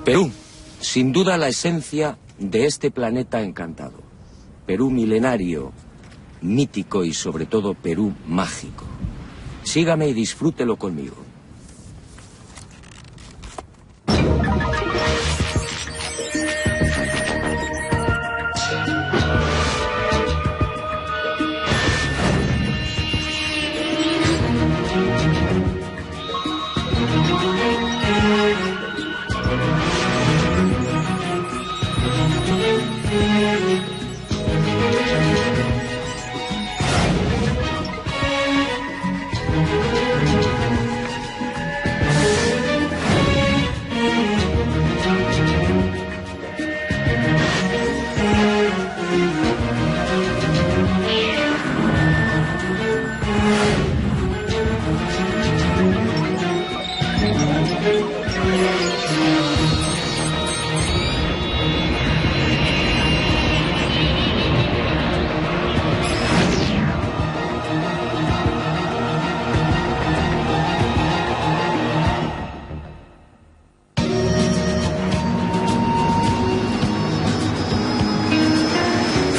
Perú, sin duda la esencia de este planeta encantado. Perú milenario, mítico y sobre todo Perú mágico. Sígame y disfrútelo conmigo.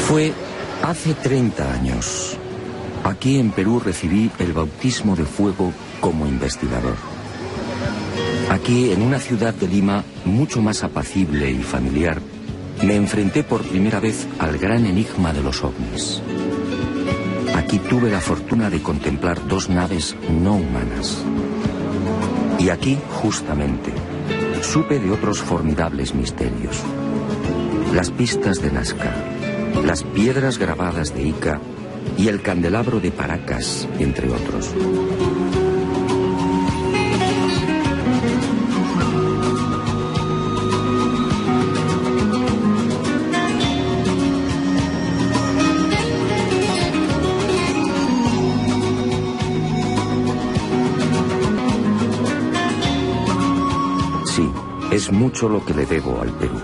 Fue hace 30 años. Aquí en Perú recibí el bautismo de fuego como investigador. Aquí, en una ciudad de Lima mucho más apacible y familiar, me enfrenté por primera vez al gran enigma de los ovnis. Aquí tuve la fortuna de contemplar dos naves no humanas. Y aquí, justamente, supe de otros formidables misterios. Las pistas de Nazca, las piedras grabadas de Ica y el candelabro de Paracas, entre otros. Sí, es mucho lo que le debo al Perú.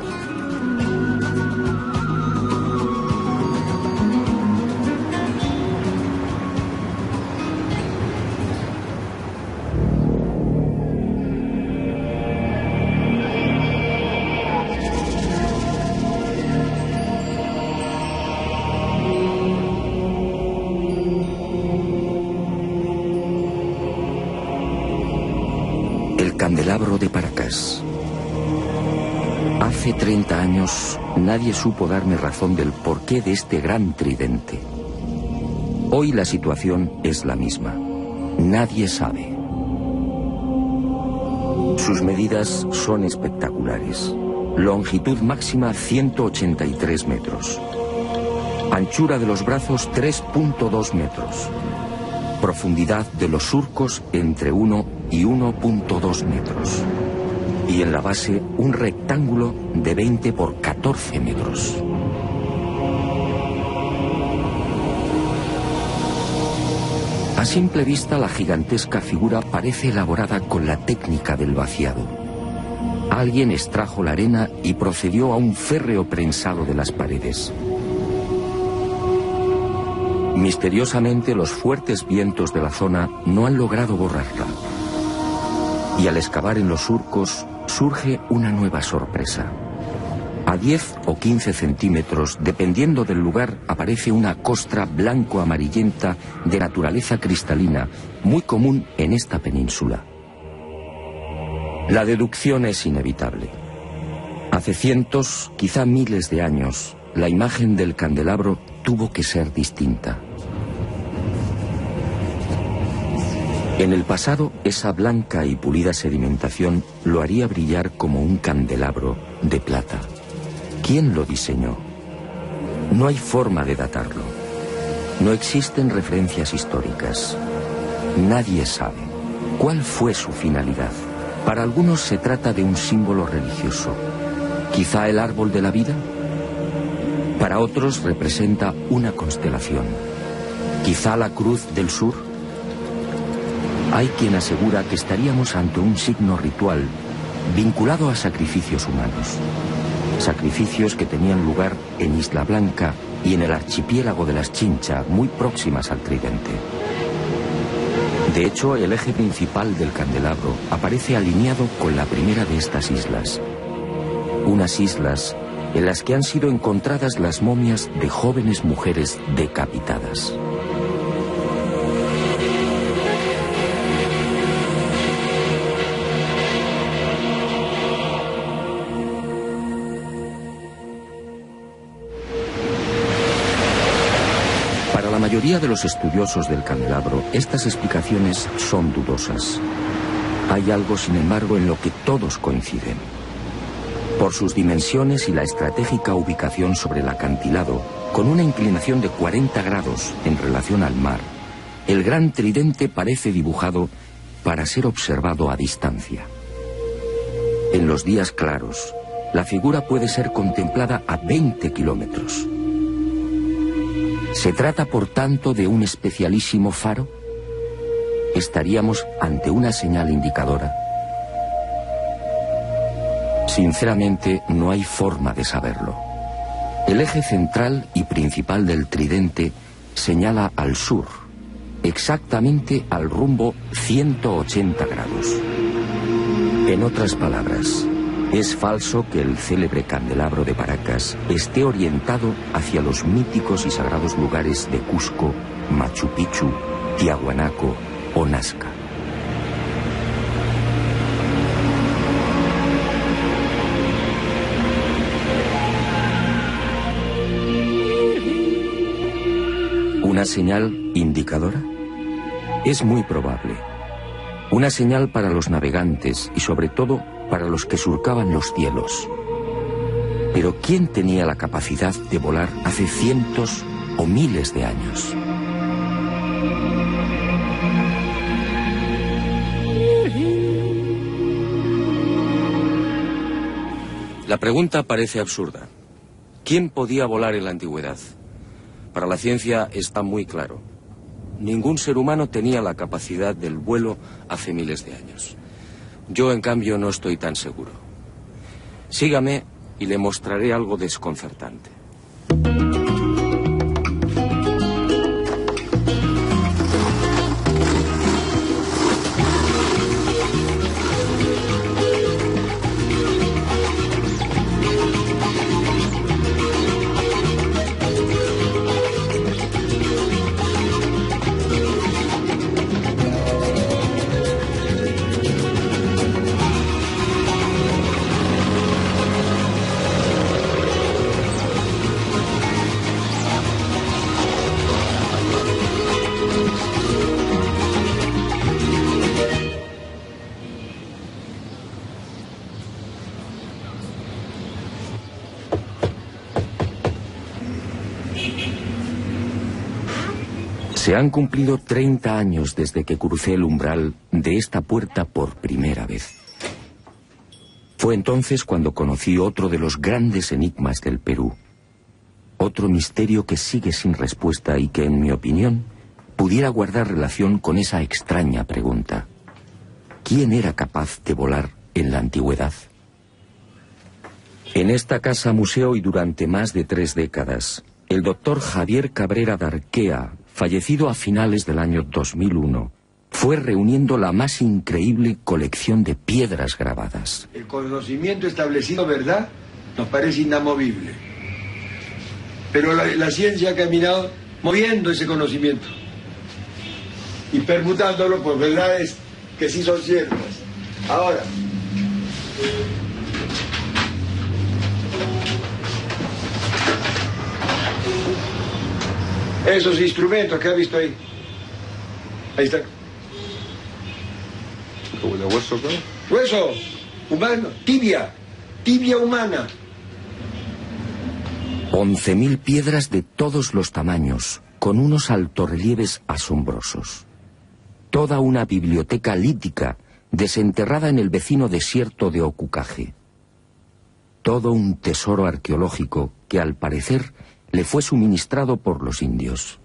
Candelabro de Paracas. Hace 30 años nadie supo darme razón del porqué de este gran tridente. Hoy la situación es la misma. Nadie sabe. Sus medidas son espectaculares. Longitud máxima 183 metros. Anchura de los brazos 3.2 metros. Profundidad de los surcos entre 1 y 1.2 metros. Y en la base un rectángulo de 20 por 14 metros. A simple vista la gigantesca figura parece elaborada con la técnica del vaciado. Alguien extrajo la arena y procedió a un férreo prensado de las paredes. Misteriosamente los fuertes vientos de la zona no han logrado borrarla. Y al excavar en los surcos surge una nueva sorpresa. A 10 o 15 centímetros, dependiendo del lugar, aparece una costra blanco-amarillenta de naturaleza cristalina, muy común en esta península. La deducción es inevitable. Hace cientos, quizá miles de años, la imagen del candelabro tuvo que ser distinta. En el pasado, esa blanca y pulida sedimentación lo haría brillar como un candelabro de plata. ¿Quién lo diseñó? No hay forma de datarlo. No existen referencias históricas. Nadie sabe cuál fue su finalidad. Para algunos se trata de un símbolo religioso. ¿Quizá el árbol de la vida? Para otros representa una constelación. ¿Quizá la cruz del sur? Hay quien asegura que estaríamos ante un signo ritual vinculado a sacrificios humanos. Sacrificios que tenían lugar en Isla Blanca y en el archipiélago de las Chincha, muy próximas al tridente. De hecho, el eje principal del candelabro aparece alineado con la primera de estas islas. Unas islas en las que han sido encontradas las momias de jóvenes mujeres decapitadas. Para la mayoría de los estudiosos del candelabro, estas explicaciones son dudosas. Hay algo, sin embargo, en lo que todos coinciden. Por sus dimensiones y la estratégica ubicación sobre el acantilado, con una inclinación de 40 grados en relación al mar, el gran tridente parece dibujado para ser observado a distancia. En los días claros, la figura puede ser contemplada a 20 kilómetros. ¿Se trata, por tanto, de un especialísimo faro? ¿Estaríamos ante una señal indicadora? Sinceramente, no hay forma de saberlo. El eje central y principal del tridente señala al sur, exactamente al rumbo 180 grados. En otras palabras, es falso que el célebre candelabro de Paracas esté orientado hacia los míticos y sagrados lugares de Cusco, Machu Picchu, Tiahuanaco o Nazca. ¿Una señal indicadora? Es muy probable. Una señal para los navegantes y sobre todo para los que surcaban los cielos. Pero ¿quién tenía la capacidad de volar hace cientos o miles de años? La pregunta parece absurda. ¿Quién podía volar en la antigüedad? Para la ciencia está muy claro. Ningún ser humano tenía la capacidad del vuelo hace miles de años. Yo, en cambio, no estoy tan seguro. Sígame y le mostraré algo desconcertante. Se han cumplido 30 años desde que crucé el umbral de esta puerta por primera vez. Fue entonces cuando conocí otro de los grandes enigmas del Perú. Otro misterio que sigue sin respuesta y que, en mi opinión, pudiera guardar relación con esa extraña pregunta. ¿Quién era capaz de volar en la antigüedad? En esta casa museo y durante más de 3 décadas, el doctor Javier Cabrera Darquea, fallecido a finales del año 2001, fue reuniendo la más increíble colección de piedras grabadas. El conocimiento establecido, ¿verdad?, nos parece inamovible. Pero la ciencia ha caminado moviendo ese conocimiento y permutándolo por verdades que sí son ciertas. Ahora, esos instrumentos que ha visto ahí. Ahí está. ¿De hueso, claro? Hueso humano, tibia humana. 11.000 piedras de todos los tamaños, con unos altorrelieves asombrosos. Toda una biblioteca lítica desenterrada en el vecino desierto de Ocucaje. Todo un tesoro arqueológico que, al parecer, le fue suministrado por los indios.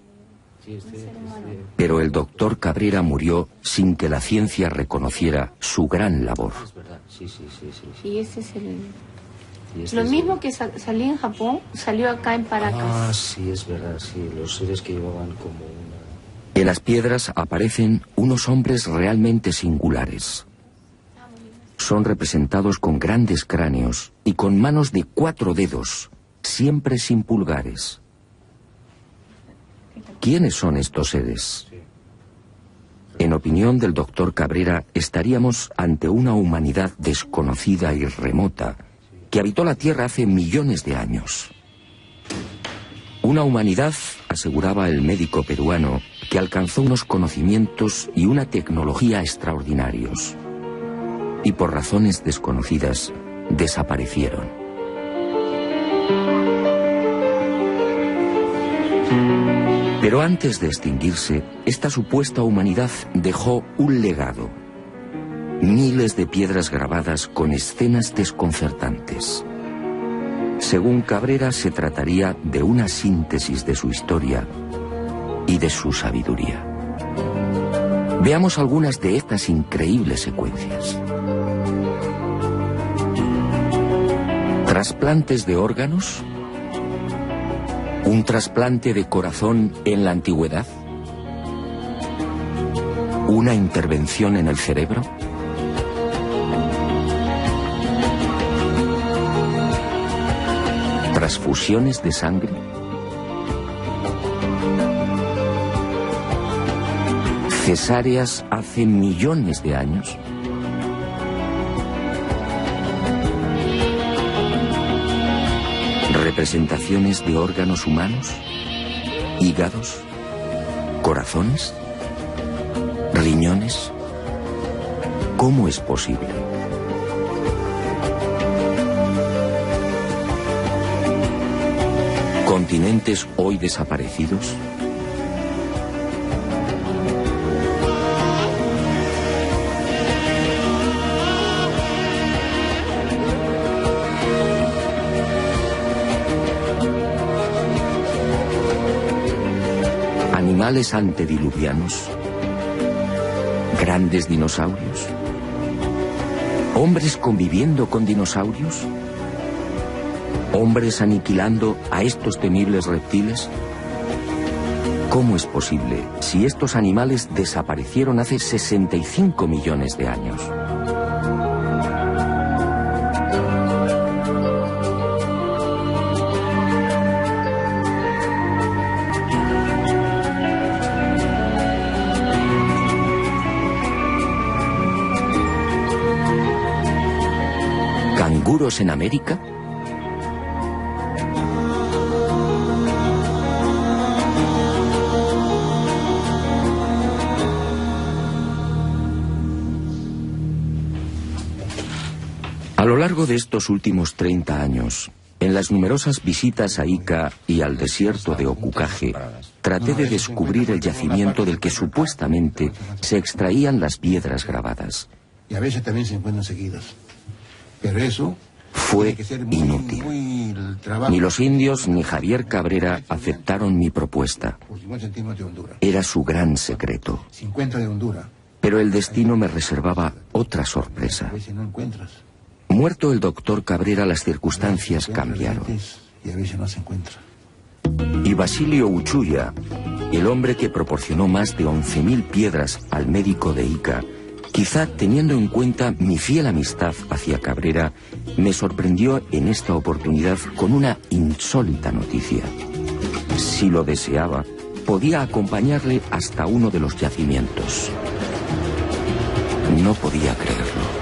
Pero el doctor Cabrera murió sin que la ciencia reconociera su gran labor. Es verdad, sí. Y ese es el... Lo mismo que salió en Japón, salió acá en Paracas. Ah, sí, es verdad, sí, los seres que llevaban como una... En las piedras aparecen unos hombres realmente singulares. son representados con grandes cráneos y con manos de 4 dedos, siempre sin pulgares. ¿Quiénes son estos seres? En opinión del doctor Cabrera, estaríamos ante una humanidad desconocida y remota que habitó la Tierra hace millones de años. Una humanidad, aseguraba el médico peruano, que alcanzó unos conocimientos y una tecnología extraordinarios. Y por razones desconocidas, desaparecieron. Pero antes de extinguirse, esta supuesta humanidad dejó un legado. Miles de piedras grabadas con escenas desconcertantes. Según Cabrera, se trataría de una síntesis de su historia y de su sabiduría. Veamos algunas de estas increíbles secuencias. ¿Trasplantes de órganos? ¿Un trasplante de corazón en la antigüedad? ¿Una intervención en el cerebro? ¿Transfusiones de sangre? ¿Cesáreas hace millones de años? ¿Representaciones de órganos humanos? ¿Hígados? ¿Corazones? ¿Riñones? ¿Cómo es posible? ¿Continentes hoy desaparecidos? ¿Animales antediluvianos? ¿Grandes dinosaurios? ¿Hombres conviviendo con dinosaurios? ¿Hombres aniquilando a estos temibles reptiles? ¿Cómo es posible si estos animales desaparecieron hace 65 millones de años? ¿Canguros en América? A lo largo de estos últimos 30 años, en las numerosas visitas a Ica y al desierto de Ocucaje, traté de descubrir el yacimiento del que supuestamente se extraían las piedras grabadas. Y a veces también se encuentran seguidas. Pero eso fue inútil. Ni los indios ni Javier Cabrera aceptaron mi propuesta. Era su gran secreto. Pero el destino me reservaba otra sorpresa. Muerto el doctor Cabrera, las circunstancias cambiaron. Y Basilio Uchuya, el hombre que proporcionó más de 11.000 piedras al médico de Ica, quizá teniendo en cuenta mi fiel amistad hacia Cabrera, me sorprendió en esta oportunidad con una insólita noticia. Si lo deseaba, podía acompañarle hasta uno de los yacimientos. No podía creerlo.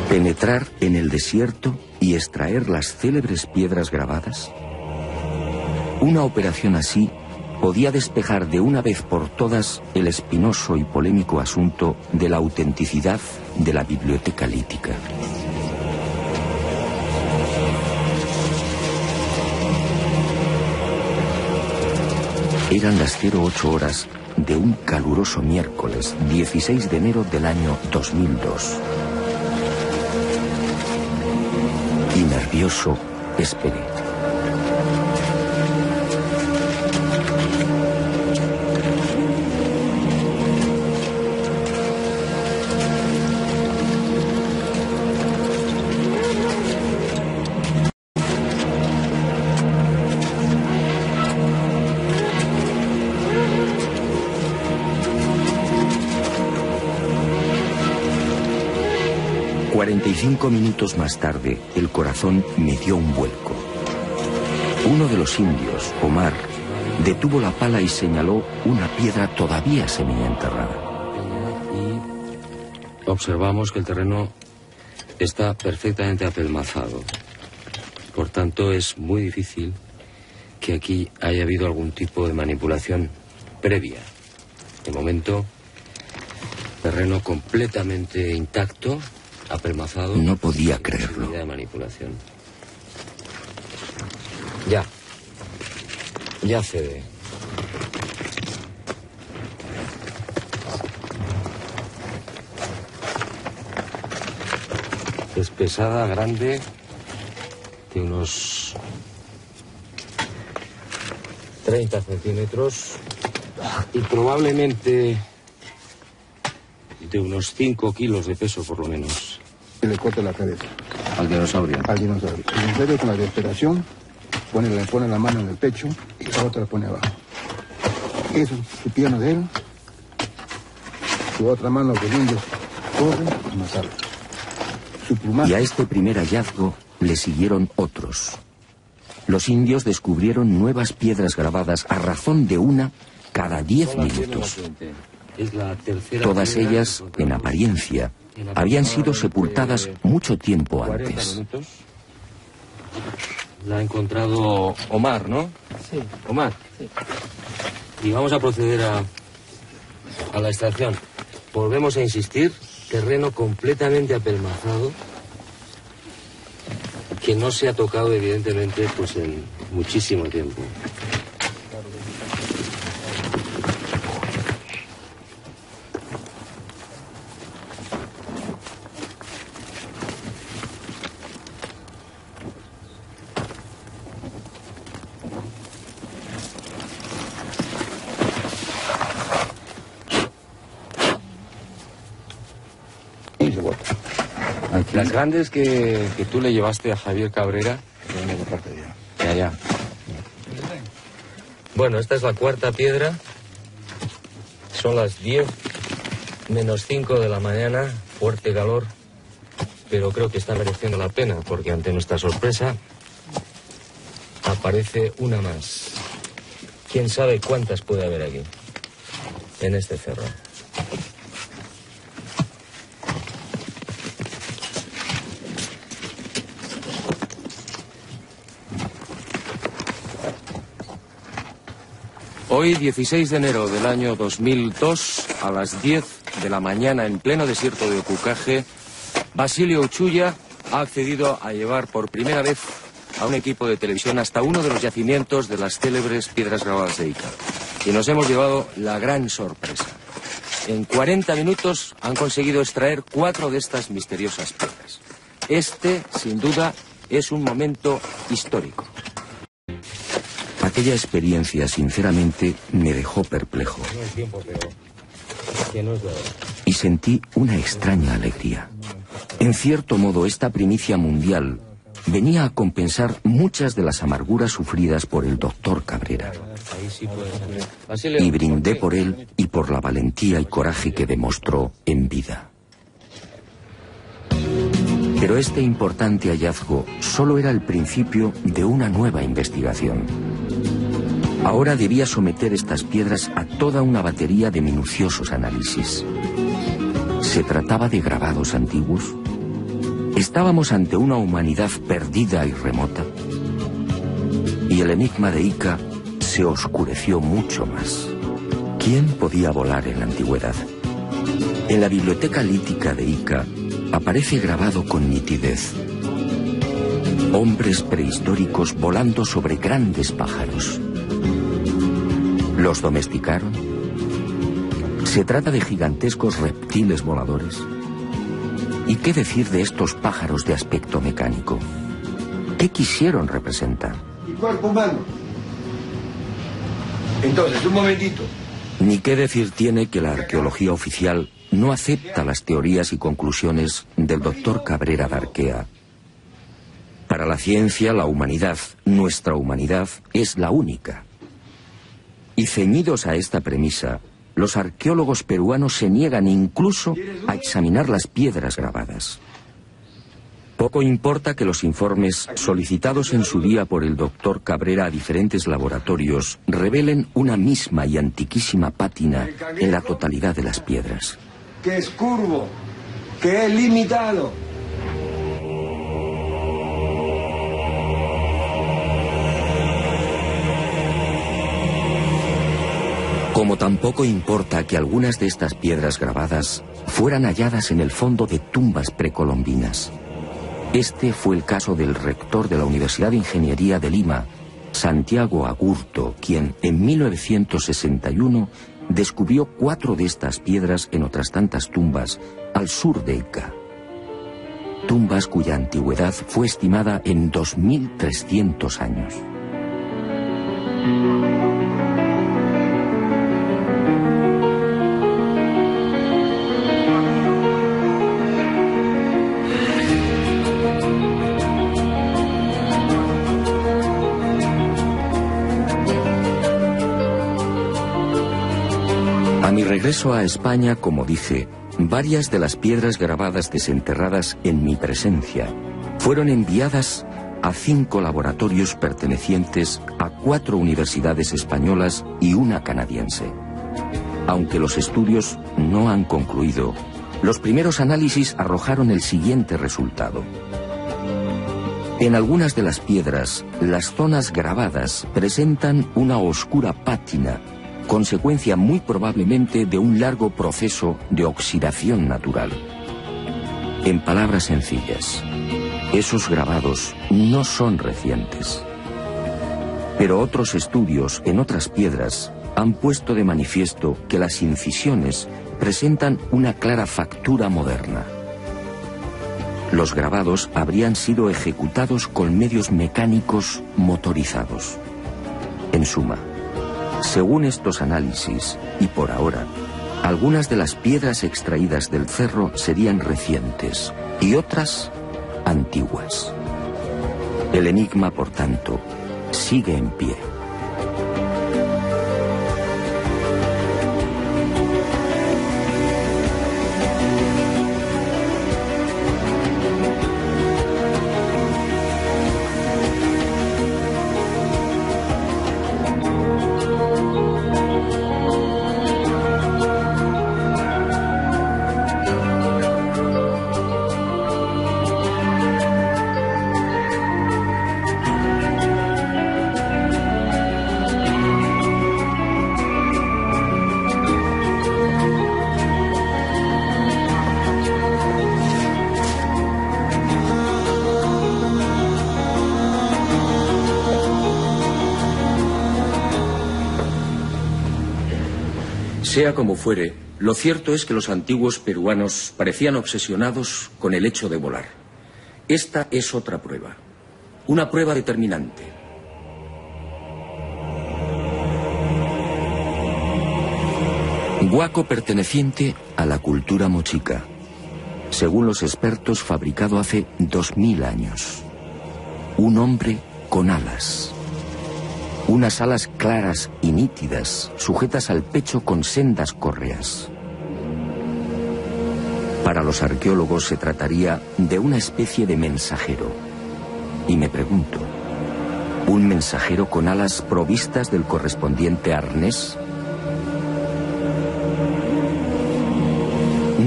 ¿Penetrar en el desierto y extraer las célebres piedras grabadas? Una operación así podía despejar de una vez por todas el espinoso y polémico asunto de la autenticidad de la biblioteca lítica. Eran las 08 horas de un caluroso miércoles, 16 de enero del año 2002. Y nervioso, esperé. 45 minutos más tarde, el corazón me dio un vuelco. Uno de los indios, Omar, detuvo la pala y señaló una piedra todavía semienterrada. Y observamos que el terreno está perfectamente apelmazado. Por tanto, es muy difícil que aquí haya habido algún tipo de manipulación previa. De momento, terreno completamente intacto, apelmazado. No podía creerlo. De manipulación. Ya cede. Es pesada, grande, de unos 30 centímetros y probablemente de unos 5 kilos de peso por lo menos. Y le corta la cabeza. Al dinosaurio. Al dinosaurio. El dinosaurio con la respiración pone la mano en el pecho y la otra la pone abajo. Eso, su pierna de él, su otra mano que lindo corre y matarlo. Su plumaje. Y a este primer hallazgo le siguieron otros. Los indios descubrieron nuevas piedras grabadas a razón de una cada 10 minutos. Todas ellas, en apariencia, habían sido sepultadas mucho tiempo antes. La ha encontrado Omar, ¿no? Sí. Omar. Sí. Y vamos a proceder a la extracción. Volvemos a insistir, terreno completamente apelmazado, que no se ha tocado evidentemente pues en muchísimo tiempo. Las grandes que tú le llevaste a Javier Cabrera. Ya. Bueno, esta es la cuarta piedra. Son las 10 menos 5 de la mañana. Fuerte calor. Pero creo que está mereciendo la pena porque ante nuestra sorpresa aparece una más. ¿Quién sabe cuántas puede haber aquí? En este cerro. Hoy, 16 de enero del año 2002, a las 10 de la mañana, en pleno desierto de Ocucaje, Basilio Uchuya ha accedido a llevar por primera vez a un equipo de televisión hasta uno de los yacimientos de las célebres piedras grabadas de Ica. Y nos hemos llevado la gran sorpresa. En 40 minutos han conseguido extraer 4 de estas misteriosas piedras. Este, sin duda, es un momento histórico. Aquella experiencia, sinceramente, me dejó perplejo. Y sentí una extraña alegría. En cierto modo, esta primicia mundial venía a compensar muchas de las amarguras sufridas por el doctor Cabrera. Y brindé por él y por la valentía y coraje que demostró en vida. Pero este importante hallazgo solo era el principio de una nueva investigación. Ahora debía someter estas piedras a toda una batería de minuciosos análisis. ¿Se trataba de grabados antiguos? ¿Estábamos ante una humanidad perdida y remota? Y el enigma de Ica se oscureció mucho más. ¿Quién podía volar en la antigüedad? En la biblioteca lítica de Ica aparece grabado con nitidez: hombres prehistóricos volando sobre grandes pájaros. ¿Los domesticaron? ¿Se trata de gigantescos reptiles voladores? ¿Y qué decir de estos pájaros de aspecto mecánico? ¿Qué quisieron representar? El cuerpo humano. Entonces, un momentito. Ni qué decir tiene que la arqueología oficial no acepta las teorías y conclusiones del doctor Cabrera de Arquea. Para la ciencia, la humanidad, nuestra humanidad, es la única. Y ceñidos a esta premisa, los arqueólogos peruanos se niegan incluso a examinar las piedras grabadas. Poco importa que los informes solicitados en su día por el doctor Cabrera a diferentes laboratorios revelen una misma y antiquísima pátina en la totalidad de las piedras. Que es curvo, que es limitado. Como tampoco importa que algunas de estas piedras grabadas fueran halladas en el fondo de tumbas precolombinas. Este fue el caso del rector de la Universidad de Ingeniería de Lima, Santiago Agurto, quien en 1961 descubrió 4 de estas piedras en otras tantas tumbas al sur de Ica. Tumbas cuya antigüedad fue estimada en 2.300 años. A mi regreso a España, como dije, varias de las piedras grabadas desenterradas en mi presencia fueron enviadas a 5 laboratorios pertenecientes a 4 universidades españolas y una canadiense. Aunque los estudios no han concluido, los primeros análisis arrojaron el siguiente resultado. En algunas de las piedras, las zonas grabadas presentan una oscura pátina, consecuencia muy probablemente de un largo proceso de oxidación natural. En palabras sencillas, esos grabados no son recientes. Pero otros estudios en otras piedras han puesto de manifiesto que las incisiones presentan una clara factura moderna. Los grabados habrían sido ejecutados con medios mecánicos motorizados. En suma, según estos análisis, y por ahora, algunas de las piedras extraídas del cerro serían recientes y otras antiguas. El enigma, por tanto, sigue en pie. Sea como fuere, lo cierto es que los antiguos peruanos parecían obsesionados con el hecho de volar. Esta es otra prueba, una prueba determinante. Huaco perteneciente a la cultura mochica, según los expertos fabricado hace 2000 años. Un hombre con alas. Unas alas claras y nítidas, sujetas al pecho con sendas correas. Para los arqueólogos se trataría de una especie de mensajero. Y me pregunto, ¿un mensajero con alas provistas del correspondiente arnés?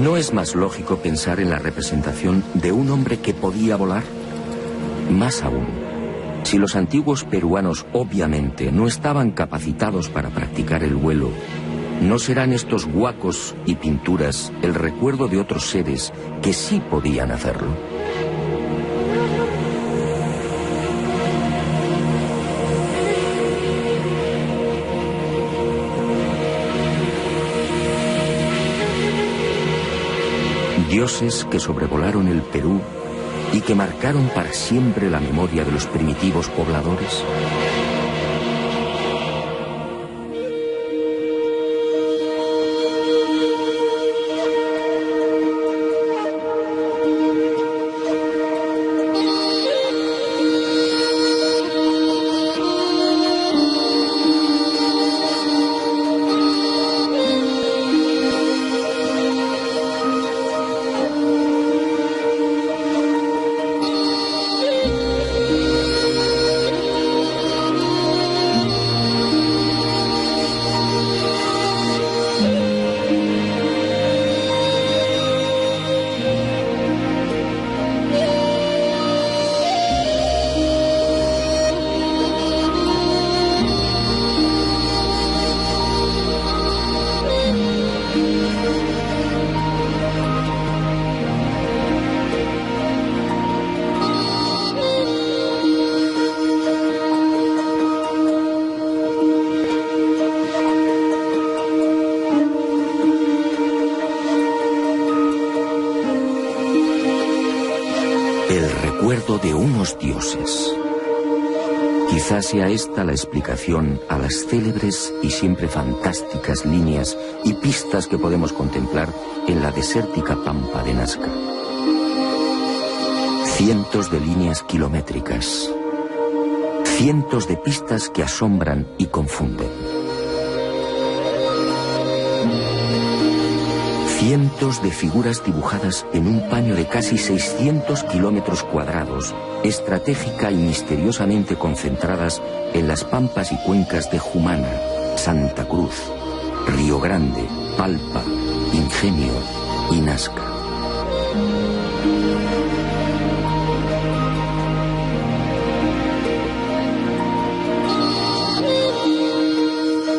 ¿No es más lógico pensar en la representación de un hombre que podía volar? Más aún, si los antiguos peruanos obviamente no estaban capacitados para practicar el vuelo, ¿no serán estos huacos y pinturas el recuerdo de otros seres que sí podían hacerlo? Dioses que sobrevolaron el Perú y que marcaron para siempre la memoria de los primitivos pobladores. El recuerdo de unos dioses. Quizás sea esta la explicación a las célebres y siempre fantásticas líneas y pistas que podemos contemplar en la desértica pampa de Nazca. Cientos de líneas kilométricas, cientos de pistas que asombran y confunden. Cientos de figuras dibujadas en un paño de casi 600 kilómetros cuadrados, estratégica y misteriosamente concentradas en las pampas y cuencas de Jumana, Santa Cruz, Río Grande, Palpa, Ingenio y Nazca.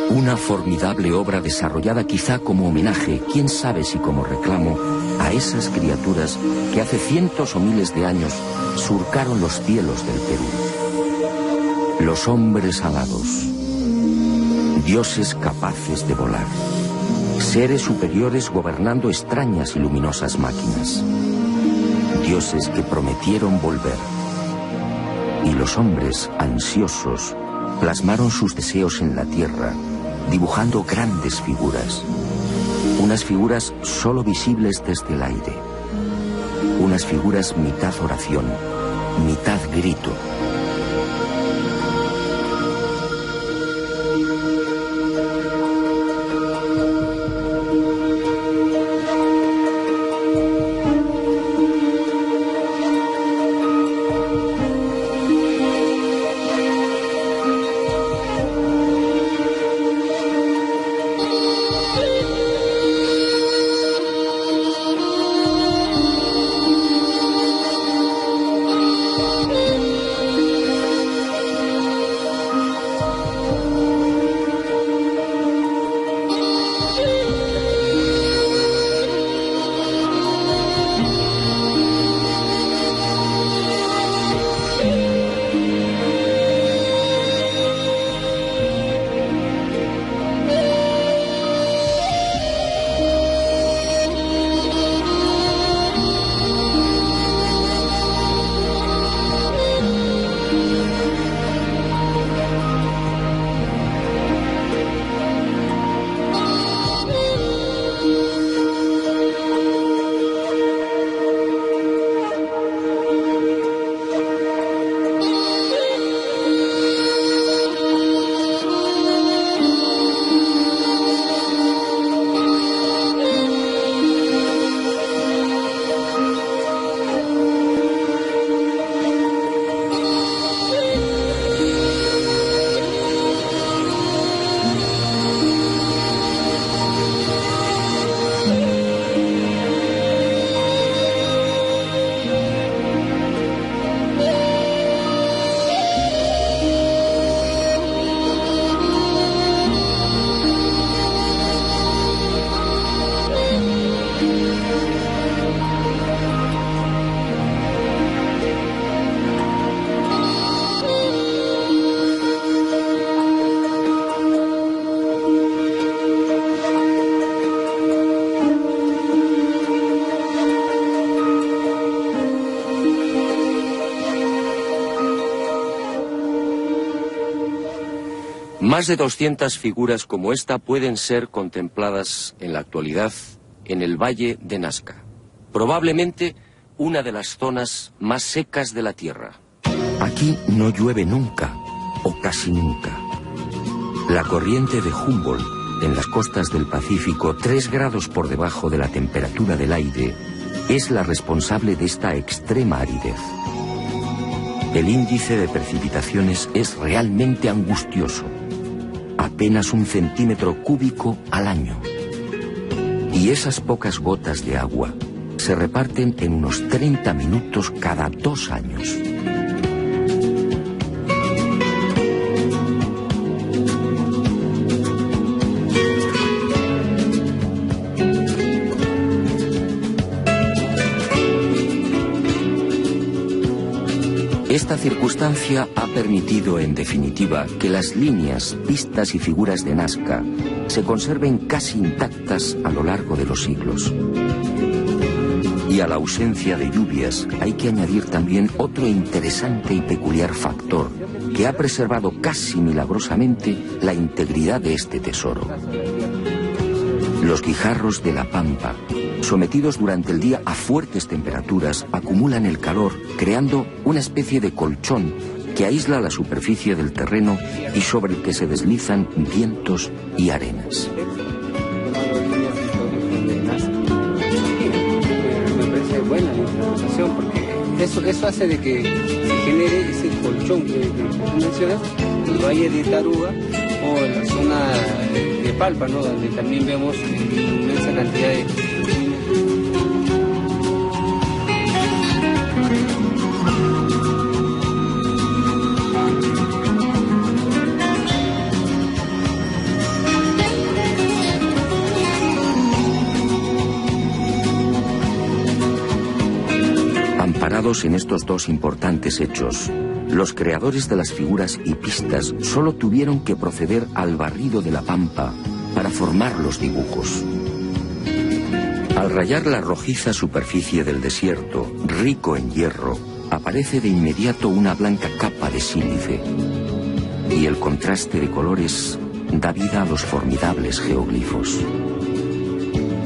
Una formidable obra desarrollada quizá como homenaje, quién sabe si como reclamo, a esas criaturas que hace cientos o miles de años surcaron los cielos del Perú. Los hombres alados, dioses capaces de volar, seres superiores gobernando extrañas y luminosas máquinas, dioses que prometieron volver. Y los hombres, ansiosos, plasmaron sus deseos en la tierra, dibujando grandes figuras, unas figuras solo visibles desde el aire, unas figuras mitad oración, mitad grito. Más de 200 figuras como esta pueden ser contempladas en la actualidad en el Valle de Nazca, probablemente una de las zonas más secas de la Tierra. Aquí no llueve nunca, o casi nunca. La corriente de Humboldt, en las costas del Pacífico, 3 grados por debajo de la temperatura del aire, es la responsable de esta extrema aridez. El índice de precipitaciones es realmente angustioso. Apenas 1 centímetro cúbico al año. Y esas pocas gotas de agua se reparten en unos 30 minutos cada 2 años. Esta circunstancia ha permitido, en definitiva, que las líneas, pistas y figuras de Nazca se conserven casi intactas a lo largo de los siglos. Y a la ausencia de lluvias hay que añadir también otro interesante y peculiar factor que ha preservado casi milagrosamente la integridad de este tesoro. Los guijarros de la pampa, sometidos durante el día a fuertes temperaturas, acumulan el calor, creando una especie de colchón que aísla la superficie del terreno y sobre el que se deslizan vientos y arenas. Me parece buena la implementación porque eso hace de que se genere ese colchón que tú mencionas en el Valle de Taruga o en la zona de Palpa, ¿no? Donde también vemos inmensa cantidad de Amparados en estos dos importantes hechos, los creadores de las figuras hipistas solo tuvieron que proceder al barrido de la pampa para formar los dibujos. Al rayar la rojiza superficie del desierto, rico en hierro, aparece de inmediato una blanca capa de sílice, y el contraste de colores da vida a los formidables geoglifos.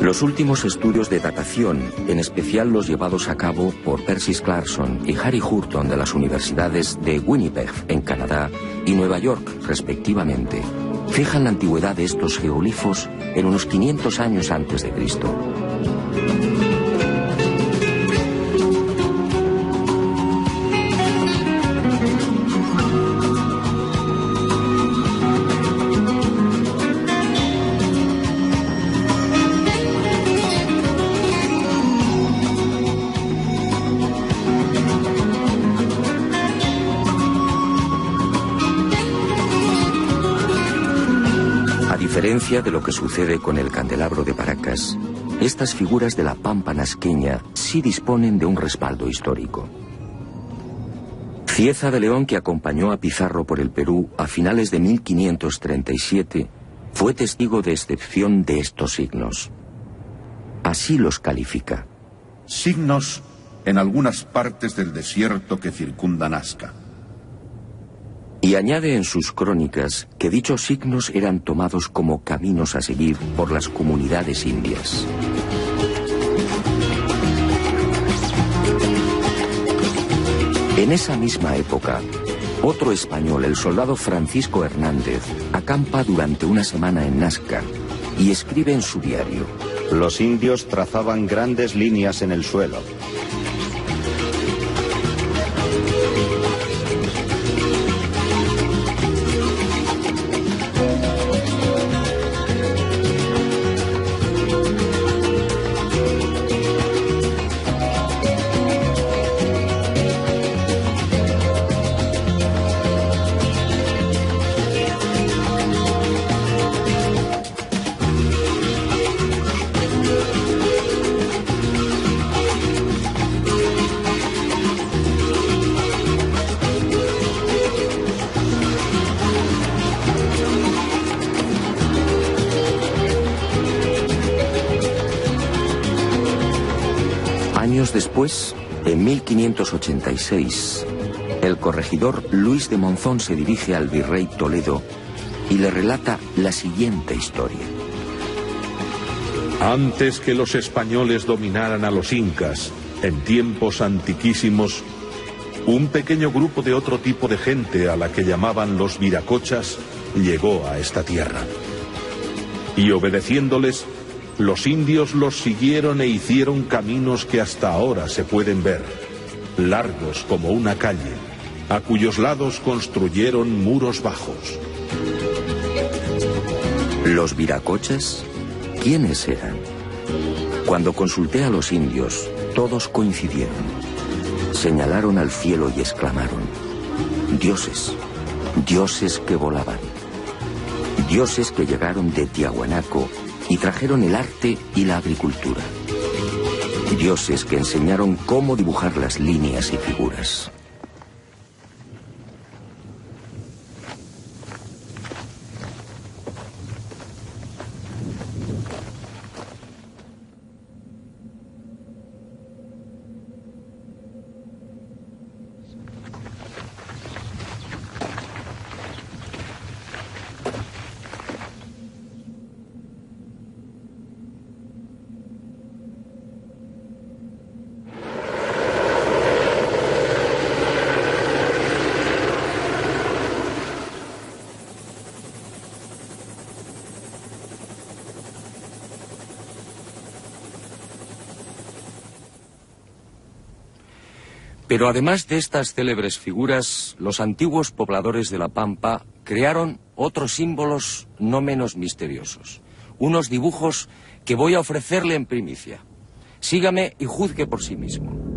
Los últimos estudios de datación, en especial los llevados a cabo por Percy Clarkson y Harry Hurton de las universidades de Winnipeg, en Canadá, y Nueva York, respectivamente, fijan la antigüedad de estos geoglifos en unos 500 años antes de Cristo. A diferencia de lo que sucede con el candelabro de Paracas, estas figuras de la pampa nazqueña sí disponen de un respaldo histórico. Cieza de León, que acompañó a Pizarro por el Perú a finales de 1537, fue testigo de excepción de estos signos. Así los califica. Signos en algunas partes del desierto que circunda Nazca. Y añade en sus crónicas que dichos signos eran tomados como caminos a seguir por las comunidades indias. En esa misma época, otro español, el soldado Francisco Hernández, acampa durante una semana en Nazca y escribe en su diario: los indios trazaban grandes líneas en el suelo. Años después, en 1586, el corregidor Luis de Monzón se dirige al virrey Toledo y le relata la siguiente historia. Antes que los españoles dominaran a los incas, en tiempos antiquísimos, un pequeño grupo de otro tipo de gente, a la que llamaban los viracochas, llegó a esta tierra. Y obedeciéndoles, los indios los siguieron e hicieron caminos que hasta ahora se pueden ver, largos como una calle, a cuyos lados construyeron muros bajos. ¿Los viracochas? ¿Quiénes eran? Cuando consulté a los indios, todos coincidieron. Señalaron al cielo y exclamaron: dioses, dioses que volaban, dioses que llegaron de Tiahuanaco y trajeron el arte y la agricultura, dioses que enseñaron cómo dibujar las líneas y figuras. Pero además de estas célebres figuras, los antiguos pobladores de La Pampa crearon otros símbolos no menos misteriosos. Unos dibujos que voy a ofrecerle en primicia. Sígame y juzgue por sí mismo.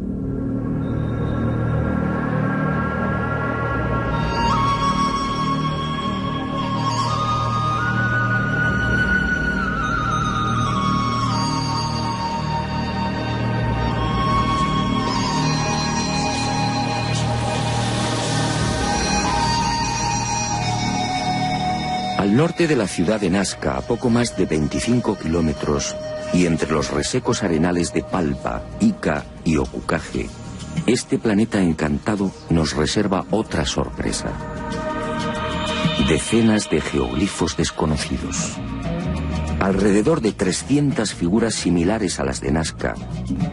Al norte de la ciudad de Nazca, a poco más de 25 kilómetros, y entre los resecos arenales de Palpa, Ica y Ocucaje, este planeta encantado nos reserva otra sorpresa. Decenas de geoglifos desconocidos. Alrededor de 300 figuras similares a las de Nazca,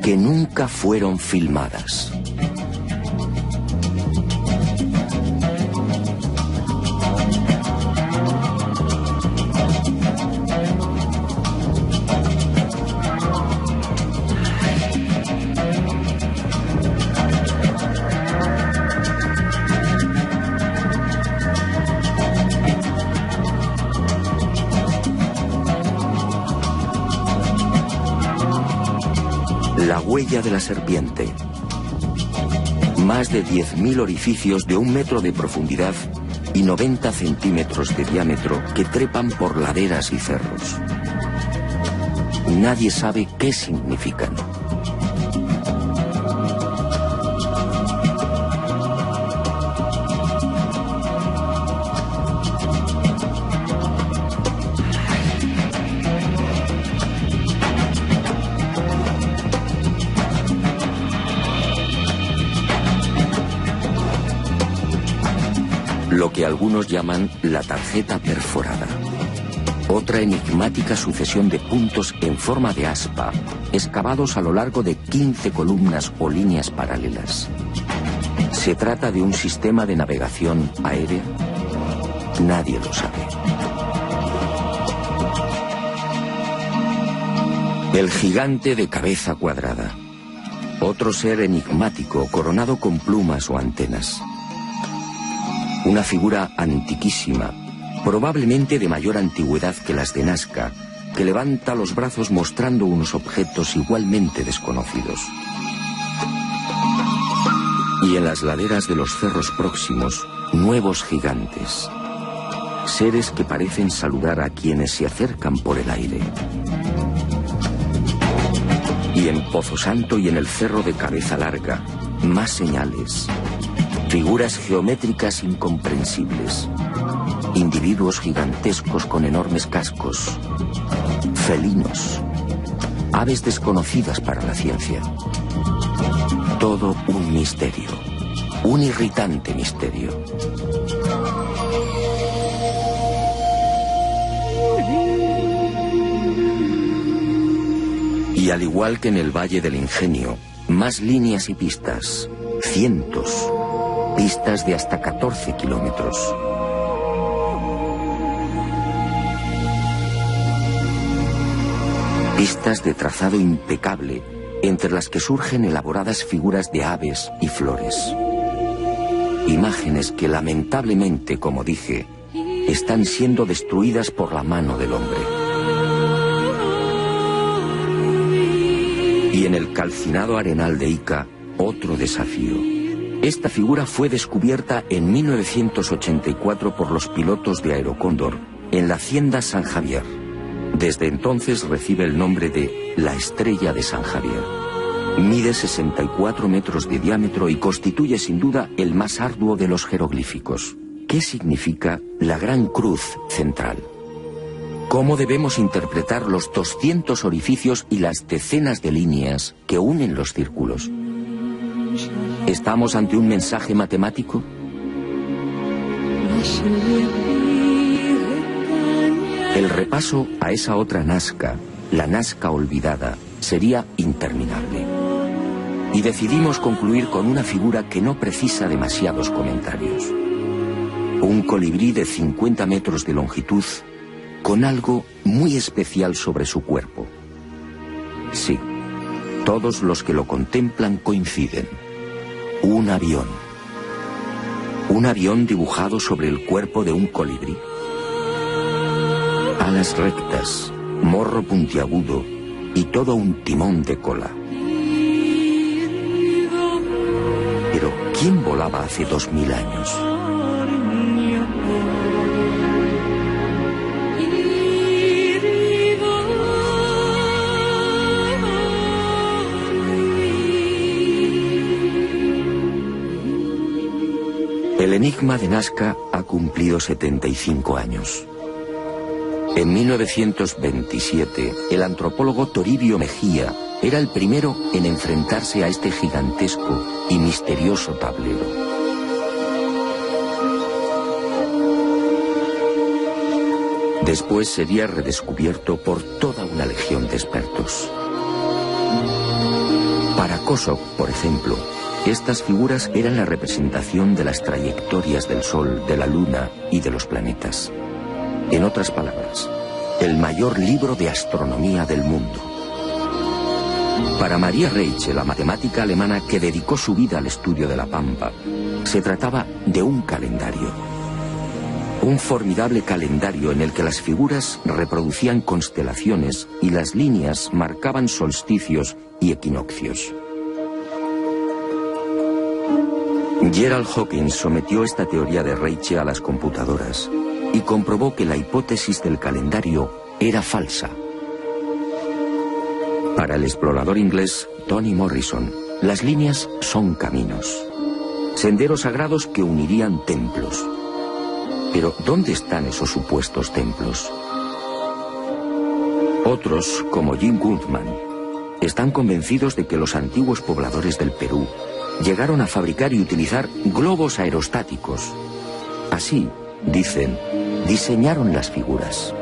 que nunca fueron filmadas. La huella de la serpiente. Más de 10.000 orificios de 1 metro de profundidad y 90 centímetros de diámetro que trepan por laderas y cerros. Nadie sabe qué significan. Lo que algunos llaman la tarjeta perforada. Otra enigmática sucesión de puntos en forma de aspa, excavados a lo largo de 15 columnas o líneas paralelas. ¿Se trata de un sistema de navegación aérea? Nadie lo sabe. El gigante de cabeza cuadrada. Otro ser enigmático coronado con plumas o antenas. Una figura antiquísima, probablemente de mayor antigüedad que las de Nazca, que levanta los brazos mostrando unos objetos igualmente desconocidos. Y en las laderas de los cerros próximos, nuevos gigantes. Seres que parecen saludar a quienes se acercan por el aire. Y en Pozo Santo y en el cerro de Cabeza Larga, más señales. Figuras geométricas incomprensibles. Individuos gigantescos con enormes cascos. Felinos. Aves desconocidas para la ciencia. Todo un misterio. Un irritante misterio. Y al igual que en el Valle del Ingenio, más líneas y pistas. Cientos. Pistas de hasta 14 kilómetros. Pistas de trazado impecable, entre las que surgen elaboradas figuras de aves y flores. Imágenes que lamentablemente, como dije, están siendo destruidas por la mano del hombre. Y en el calcinado arenal de Ica, otro desafío. Esta figura fue descubierta en 1984 por los pilotos de Aerocóndor en la hacienda San Javier. Desde entonces recibe el nombre de la Estrella de San Javier. Mide 64 metros de diámetro y constituye sin duda el más arduo de los jeroglíficos. ¿Qué significa la Gran Cruz central? ¿Cómo debemos interpretar los 200 orificios y las decenas de líneas que unen los círculos? ¿Estamos ante un mensaje matemático? El repaso a esa otra Nazca, la Nazca olvidada, sería interminable. Y decidimos concluir con una figura que no precisa demasiados comentarios. Un colibrí de 50 metros de longitud, con algo muy especial sobre su cuerpo. Sí, todos los que lo contemplan coinciden. Un avión. Un avión dibujado sobre el cuerpo de un colibrí. Alas rectas, morro puntiagudo y todo un timón de cola. Pero, ¿quién volaba hace 2000 años? El enigma de Nazca ha cumplido 75 años. En 1927, el antropólogo Toribio Mejía era el primero en enfrentarse a este gigantesco y misterioso tablero. Después sería redescubierto por toda una legión de expertos. Para Kosok, por ejemplo, estas figuras eran la representación de las trayectorias del Sol, de la Luna y de los planetas. En otras palabras, el mayor libro de astronomía del mundo. Para Maria Reiche, la matemática alemana que dedicó su vida al estudio de la Pampa, se trataba de un calendario. Un formidable calendario en el que las figuras reproducían constelaciones y las líneas marcaban solsticios y equinoccios. Gerald Hawkins sometió esta teoría de Reiche a las computadoras y comprobó que la hipótesis del calendario era falsa. Para el explorador inglés Tony Morrison, las líneas son caminos, senderos sagrados que unirían templos. Pero, ¿dónde están esos supuestos templos? Otros, como Jim Goodman, están convencidos de que los antiguos pobladores del Perú llegaron a fabricar y utilizar globos aerostáticos. Así, dicen, diseñaron las figuras.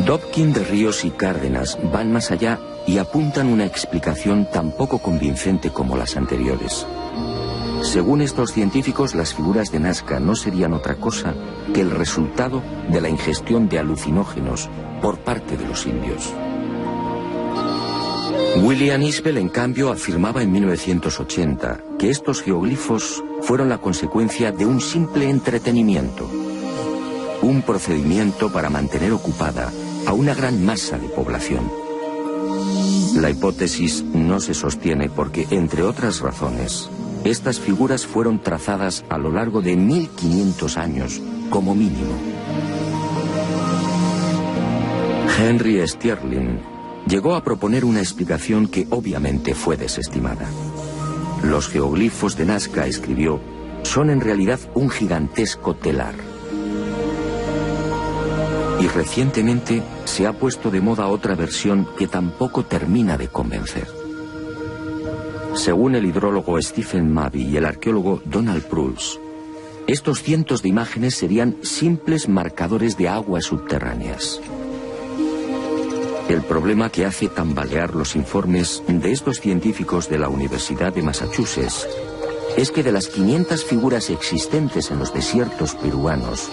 Dobkin de Ríos y Cárdenas van más allá y apuntan una explicación tan poco convincente como las anteriores. Según estos científicos, las figuras de Nazca no serían otra cosa que el resultado de la ingestión de alucinógenos por parte de los indios. William Isbell, en cambio, afirmaba en 1980 que estos geoglifos fueron la consecuencia de un simple entretenimiento, un procedimiento para mantener ocupada a una gran masa de población. La hipótesis no se sostiene porque, entre otras razones, estas figuras fueron trazadas a lo largo de 1500 años, como mínimo. Henry Sterling llegó a proponer una explicación que obviamente fue desestimada. Los geoglifos de Nazca, escribió, son en realidad un gigantesco telar. Y recientemente se ha puesto de moda otra versión que tampoco termina de convencer. Según el hidrólogo Stephen Mabey y el arqueólogo Donald Prulls, estos cientos de imágenes serían simples marcadores de aguas subterráneas. El problema que hace tambalear los informes de estos científicos de la Universidad de Massachusetts es que de las 500 figuras existentes en los desiertos peruanos,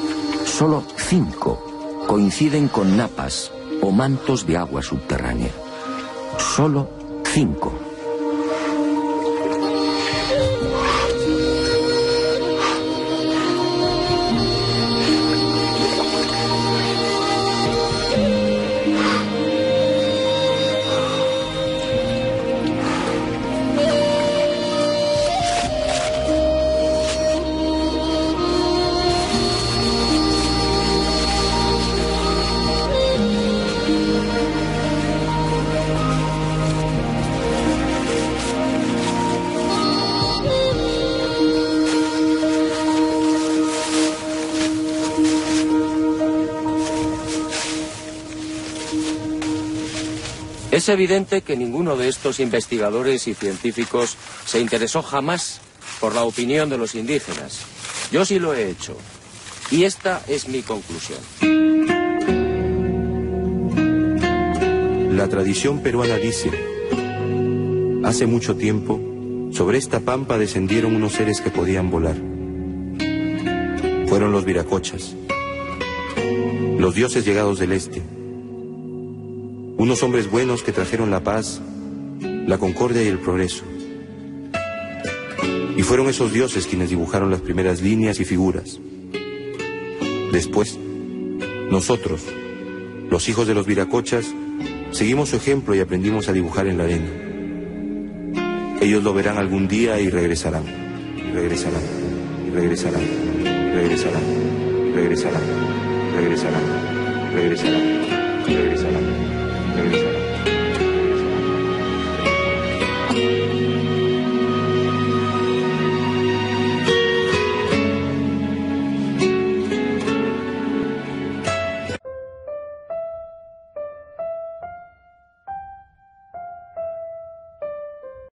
solo 5 coinciden con napas o mantos de agua subterránea. Solo 5. Es evidente que ninguno de estos investigadores y científicos se interesó jamás por la opinión de los indígenas. Yo sí lo he hecho. Y esta es mi conclusión. La tradición peruana dice: hace mucho tiempo, sobre esta pampa descendieron unos seres que podían volar. Fueron los viracochas, los dioses llegados del este. Unos hombres buenos que trajeron la paz, la concordia y el progreso. Y fueron esos dioses quienes dibujaron las primeras líneas y figuras. Después, nosotros, los hijos de los viracochas, seguimos su ejemplo y aprendimos a dibujar en la arena. Ellos lo verán algún día y regresarán. Regresarán. Regresarán. Regresarán. Regresarán. Regresarán. Regresarán. Regresarán. Regresarán.